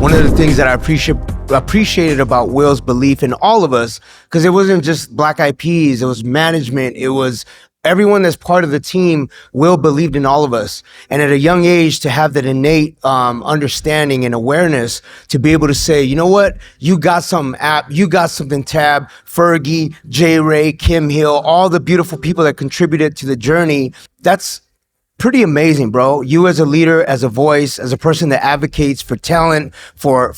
one of the things that I appreciated about Will's belief in all of us, because it wasn't just Black Eyed Peas, it was management, it was everyone that's part of the team. Will believed in all of us. And at a young age, to have that innate understanding and awareness to be able to say, you know what, you got something, you got something, Tab, Fergie, J. Ray, Kim Hill, all the beautiful people that contributed to the journey. That's pretty amazing, bro. You as a leader, as a voice, as a person that advocates for talent, for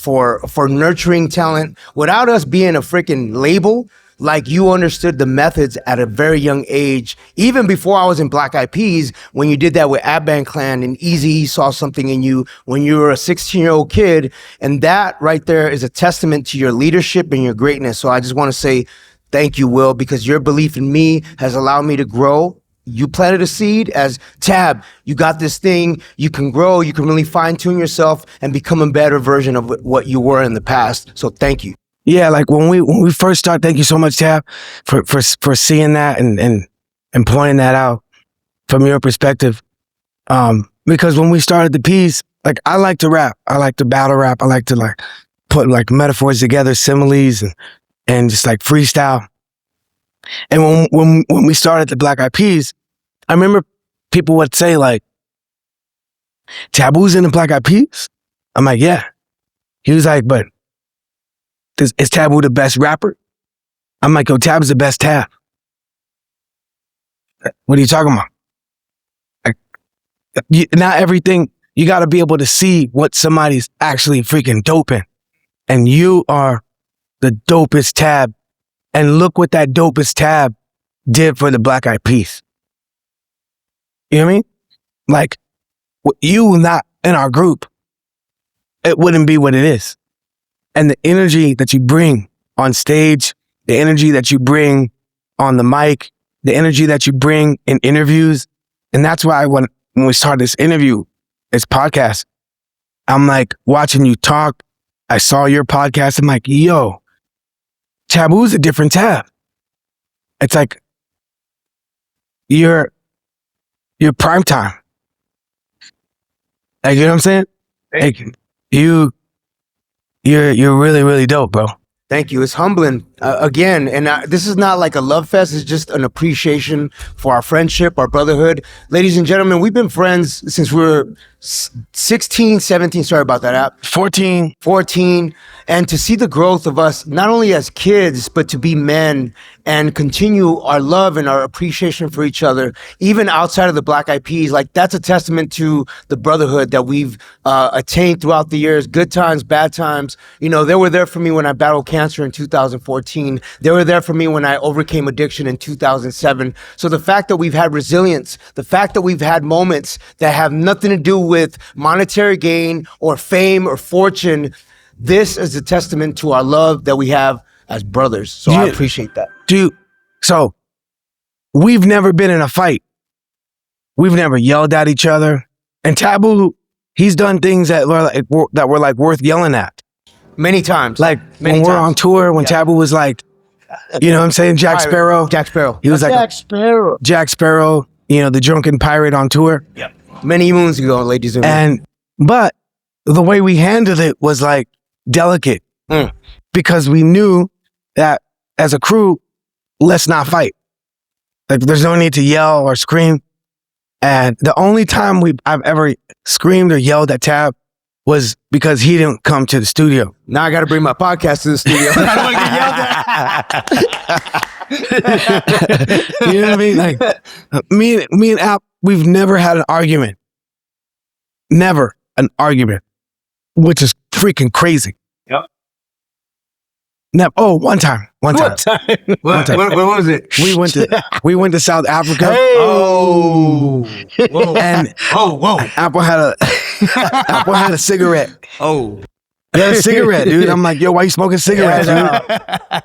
nurturing talent, without us being a freaking label. Like, you understood the methods at a very young age, even before I was in Black Eyed Peas, when you did that with Ab Clan and Eazy saw something in you when you were a 16-year-old kid. And that right there is a testament to your leadership and your greatness. So I just want to say thank you, Will, because your belief in me has allowed me to grow. You planted a seed as Tab, you got this thing, you can grow, you can really fine tune yourself and become a better version of what you were in the past. So thank you. Yeah, like when we first started, thank you so much, Tab, for seeing that and pointing that out from your perspective. Because when we started the piece, like, I like to rap, I like to battle rap, I like to like put like metaphors together, similes and just like freestyle. And when we started the Black Eyed Peas, I remember people would say like, Taboo's in the Black Eyed Peas? I'm like, yeah. He was like, but is Taboo the best rapper? I'm like, yo, Tab's the best Tab. What are you talking about? Like, not everything, you got to be able to see what somebody's actually freaking dope in. And you are the dopest Tab. And look what that dopest Tab did for the Black Eyed Peas. You know what I mean? Like, you not in our group, it wouldn't be what it is. And the energy that you bring on stage, the energy that you bring on the mic, the energy that you bring in interviews. And that's why when we started this podcast, I'm like watching you talk. I saw your podcast. I'm like, yo, Taboo's a different Tab. It's like, you're prime time. Like, you know what I'm saying? Like, you're really, really dope, bro. Thank you. It's humbling again. And this is not like a love fest. It's just an appreciation for our friendship, our brotherhood. Ladies and gentlemen, we've been friends since we were 16, 17. Sorry about that, App. 14. And to see the growth of us, not only as kids, but to be men and continue our love and our appreciation for each other, even outside of the Black Eyed Peas. Like, that's a testament to the brotherhood that we've attained throughout the years, good times, bad times. You know, they were there for me when I battled cancer in 2014. They were there for me when I overcame addiction in 2007. So the fact that we've had resilience, the fact that we've had moments that have nothing to do with monetary gain or fame or fortune, this is a testament to our love that we have as brothers. So I appreciate that. So we've never been in a fight. We've never yelled at each other. And Taboo, he's done things that were like worth yelling at. Many times. Like when we're on tour, when Taboo was like, you know what I'm saying? Jack Sparrow. He was like Jack Sparrow, you know, the drunken pirate on tour. Yeah. Many moons ago, ladies and gentlemen. But the way we handled it was like delicate because we knew that as a crew, let's not fight. Like, there's no need to yell or scream. And the only time I've ever screamed or yelled at Tab was because he didn't come to the studio. Now I got to bring my podcast to the studio. I don't want to get yelled at. You know what I mean? Like, me and Al, we've never had an argument. Never an argument, which is freaking crazy. Yep. Never. Oh, one time. What was it? We went to South Africa. Hey. Oh. Whoa. And Apple had a cigarette. Oh. He had a cigarette, dude. I'm like, yo, why you smoking cigarettes, dude?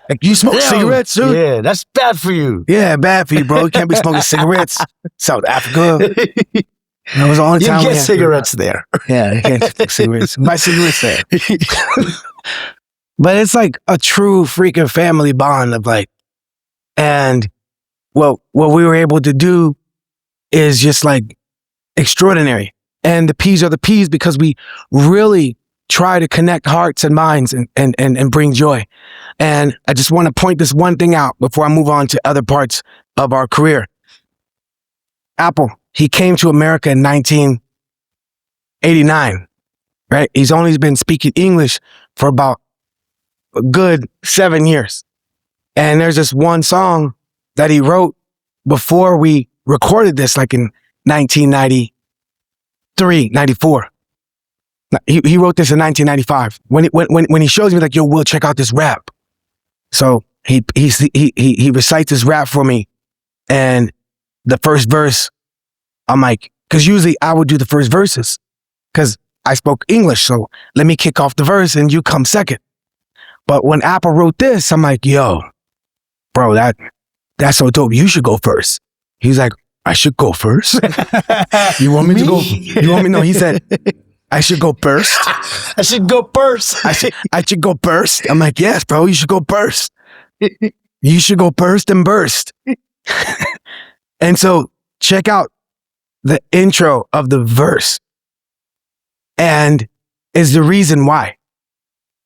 Like, you smoke cigarettes, dude? Yeah, that's bad for you. Yeah, bad for you, bro. You can't be smoking cigarettes. South Africa. That was the only time you get cigarettes there. Yeah, you can't smoke cigarettes. Buy cigarettes there. But it's like a true freaking family bond of like, and what we were able to do is just like extraordinary. And the P's are the P's because we really try to connect hearts and minds and bring joy. And I just want to point this one thing out before I move on to other parts of our career. Apple, he came to America in 1989, right? He's only been speaking English for about a good 7 years. And there's this one song that he wrote before we recorded this, like in 1993, 94. He wrote this in 1995. When he shows me, like, yo, Will, check out this rap. So he recites this rap for me, and the first verse, I'm like, because usually I would do the first verses, because I spoke English. So let me kick off the verse, and you come second. But when Apple wrote this, I'm like, yo, bro, that's so dope. You should go first. He's like, I should go first. You want me to go? You want me? No, he said, I should go first. I should go first. I should go burst. I'm like, yes, bro, you should go burst. You should go burst and burst. And so check out the intro of the verse, and is the reason why.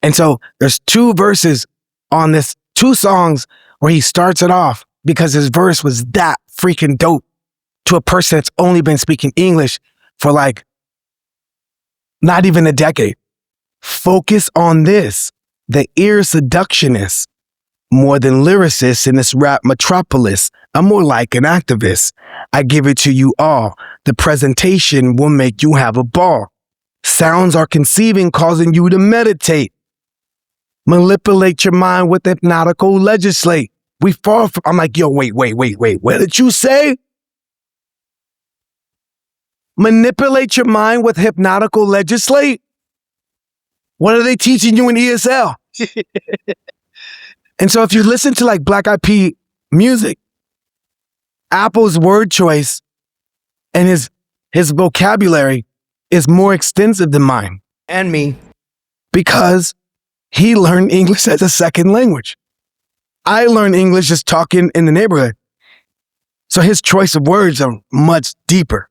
And so there's 2 verses on this, 2 songs where he starts it off because his verse was that freaking dope to a person that's only been speaking English for like not even a decade. Focus on this. The ear seductionist, more than lyricist in this rap metropolis. I'm more like an activist. I give it to you all. The presentation will make you have a ball. Sounds are conceiving, causing you to meditate. Manipulate your mind with hypnotical legislate. We fall from, I'm like, yo, wait. What did you say? Manipulate your mind with hypnotical legislate? What are they teaching you in ESL? And so if you listen to like Black Eyed Peas music, Apple's word choice and his vocabulary is more extensive than mine. And me. Because he learned English as a second language. I learned English just talking in the neighborhood. So his choice of words are much deeper.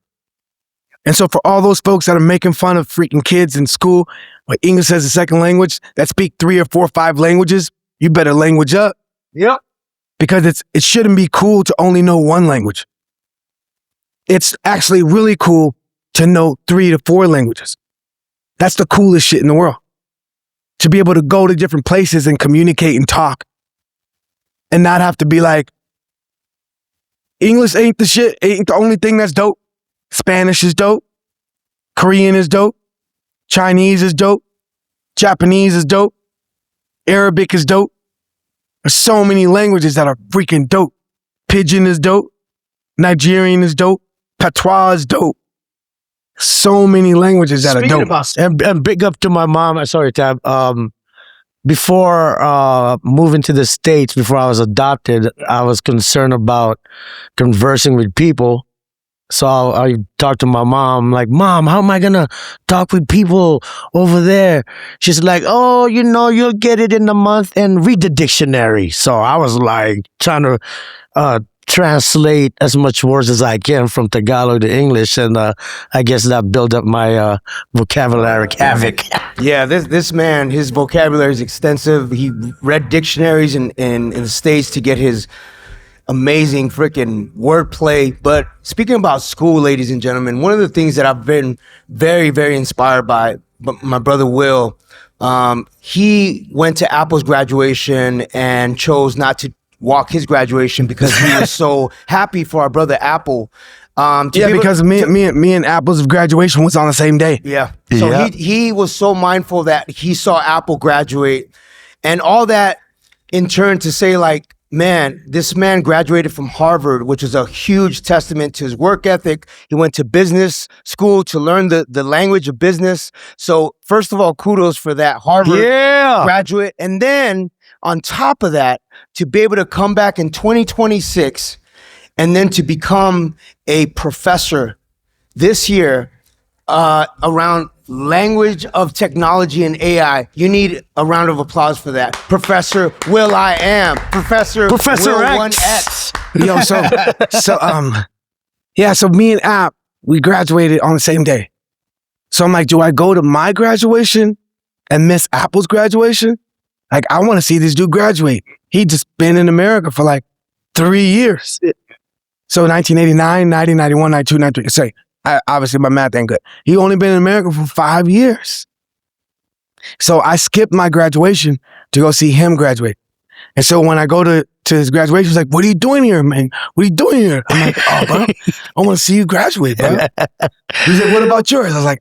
And so for all those folks that are making fun of freaking kids in school with English as a second language that speak 3 or 4 or 5 languages, you better language up. Yep. Because it shouldn't be cool to only know 1 language. It's actually really cool to know 3 to 4 languages. That's the coolest shit in the world. To be able to go to different places and communicate and talk and not have to be like, English ain't the shit, ain't the only thing that's dope. Spanish is dope. Korean is dope. Chinese is dope. Japanese is dope. Arabic is dope. There's so many languages that are freaking dope. Pidgin is dope. Nigerian is dope. Patois is dope. So many languages that Speaking are dope. and big up to my mom. Sorry, Tab. Before moving to the States, before I was adopted, I was concerned about conversing with people. So I talked to my mom, like, Mom, how am I going to talk with people over there? She's like, oh, you'll get it in a month and read the dictionary. So I was like trying to translate as much words as I can from Tagalog to English. And I guess that built up my vocabulary havoc. Yeah, this man, his vocabulary is extensive. He read dictionaries in the States to get his amazing freaking wordplay. But speaking about school, ladies and gentlemen, one of the things that I've been very, very inspired by my brother Will, he went to Apple's graduation and chose not to walk his graduation because he was so happy for our brother Apple. Because me and Apple's graduation was on the same day. Yeah. So he was so mindful that he saw Apple graduate, and all that in turn to say, like, man, this man graduated from Harvard, which is a huge testament to his work ethic. He went to business school to learn the language of business. So first of all, kudos for that Harvard graduate. And then on top of that, to be able to come back in 2026 and then to become a professor this year around language of technology and AI. You need a round of applause for that. Professor Will I Am. Professor Will X. 1X. So me and App, we graduated on the same day. So I'm like, do I go to my graduation and miss Apple's graduation. Like, I want to see this dude graduate. He just been in America for like 3 years. So 1989, 90, 91, 92, 93. Say, obviously my math ain't good. He only been in America for 5 years. So I skipped my graduation to go see him graduate. And so when I go to his graduation, he's like, what are you doing here, man? What are you doing here? I'm like, oh, bro, I want to see you graduate, bro. He's like, what about yours? I was like,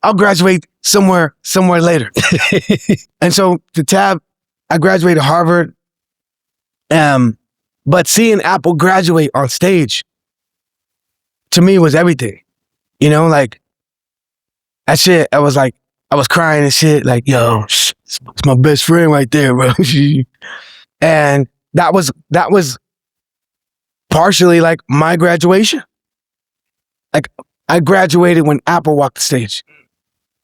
I'll graduate somewhere later. And so the tab, I graduated Harvard. But seeing Apple graduate on stage, to me, was everything. You know, like, that shit, I was crying and shit, like, yo, it's my best friend right there, bro. And that was partially like my graduation. Like, I graduated when Apple walked the stage.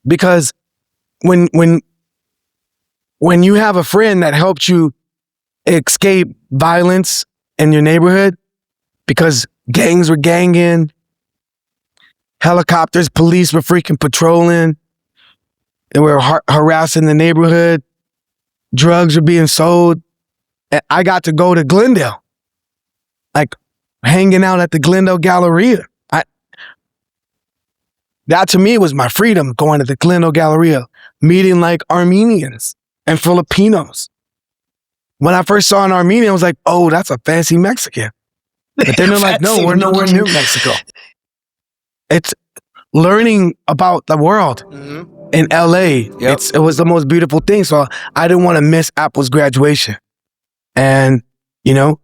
Because when you have a friend that helped you escape violence in your neighborhood, because gangs were ganging, helicopters, police were freaking patrolling, they were harassing the neighborhood, drugs were being sold, and I got to go to Glendale, like hanging out at the Glendale Galleria. That to me was my freedom, going to the Glendale Galleria, meeting like Armenians and Filipinos. When I first saw an Armenian, I was like, oh, that's a fancy Mexican. But then they're like, no, we're nowhere near Mexico. It's learning about the world in LA. Yep. It was the most beautiful thing. So I didn't want to miss Apple's graduation. And, you know,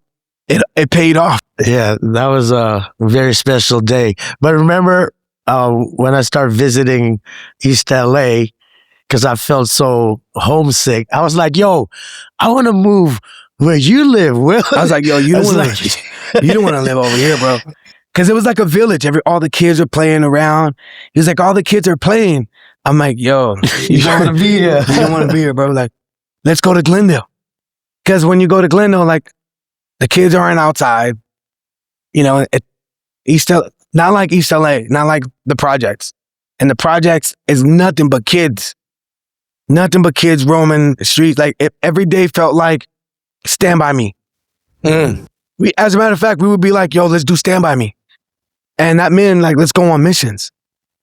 it paid off. Yeah, that was a very special day. But remember, when I started visiting East LA, because I felt so homesick, I was like, yo, I want to move where you live, Will. I was like, yo, you don't want to live over here, bro. Because it was like a village. All the kids were playing around. He was like, all the kids are playing. I'm like, yo, you don't want to be here. You don't want to be here, bro. Like, let's go to Glendale. Because when you go to Glendale, like, the kids aren't outside. You know, not like East LA, not like the projects. And the projects is nothing but kids. Nothing but kids roaming the streets. Like, every day felt like Stand By Me. As a matter of fact, we would be like, yo, let's do Stand By Me. And that meant, like, let's go on missions.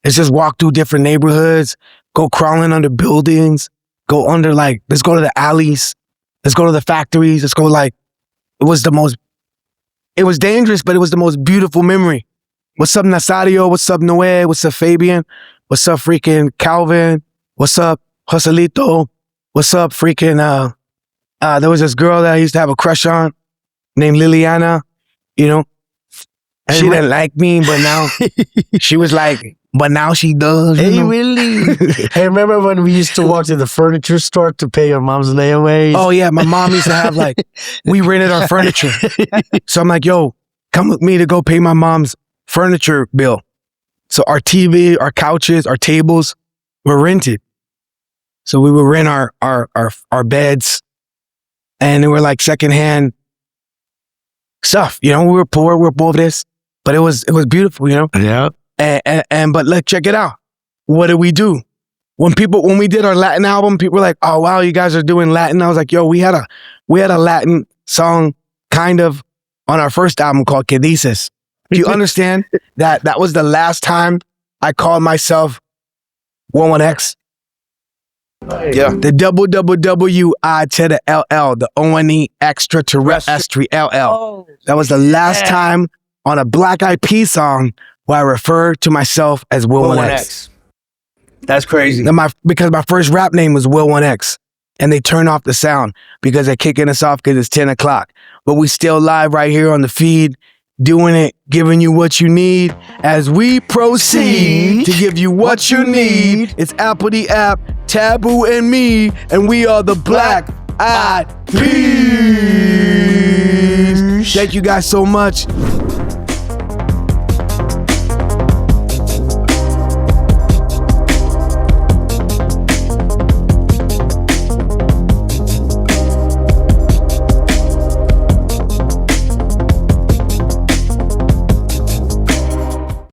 Let's just walk through different neighborhoods, go crawling under buildings, go under, like, let's go to the alleys, let's go to the factories, let's go, like, it was dangerous, but it was the most beautiful memory. What's up, Nazario? What's up, Noé? What's up, Fabian? What's up, freaking Calvin? What's up, Joselito? What's up, freaking, there was this girl that I used to have a crush on named Liliana, you know? She didn't like me, but now she was like, but now she does. Hey, really? Hey, remember when we used to walk to the furniture store to pay your mom's layaways? Oh, yeah. My mom used to have, like, we rented our furniture. So I'm like, yo, come with me to go pay my mom's furniture bill. So our TV, our couches, our tables were rented. So we would rent our beds, and they were like secondhand stuff. You know, we were poor, we were pobres, but it was beautiful, you know? Yeah. And but look, check it out. What did we do? When we did our Latin album, people were like, oh wow, you guys are doing Latin. I was like, yo, we had a Latin song kind of on our first album called Que Dices. Do you understand that was the last time I called myself 11X? Yeah. The WWWI to the LL, the ONE extraterrestrial LL. That was the last time on a Black Eyed Peas song where I refer to myself as Will 1X. That's crazy. Because my first rap name was Will 1X. And they turn off the sound because they're kicking us off because it's 10 o'clock. But we still live right here on the feed, doing it, giving you what you need as we proceed to give you what you need. It's Apple the App, Taboo and me, and we are the Black Eyed Peas. Thank you guys so much.